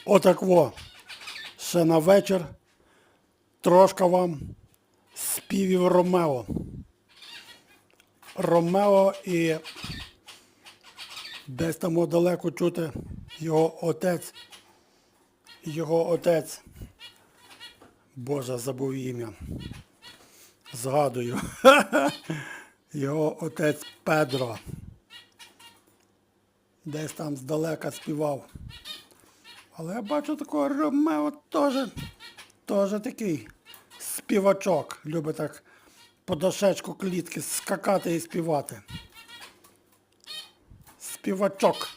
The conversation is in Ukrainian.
Отак во. Ще на вечір трошки вам співів Ромео. Ромео і десь там далеко чути його отець. Його отець. Боже, забув ім'я. Згадую. Його отець Педро. Десь там здалека співав. Але я бачу такого Ромео теж такий співачок. Любить так по дошечку клітки скакати і співати. Співачок.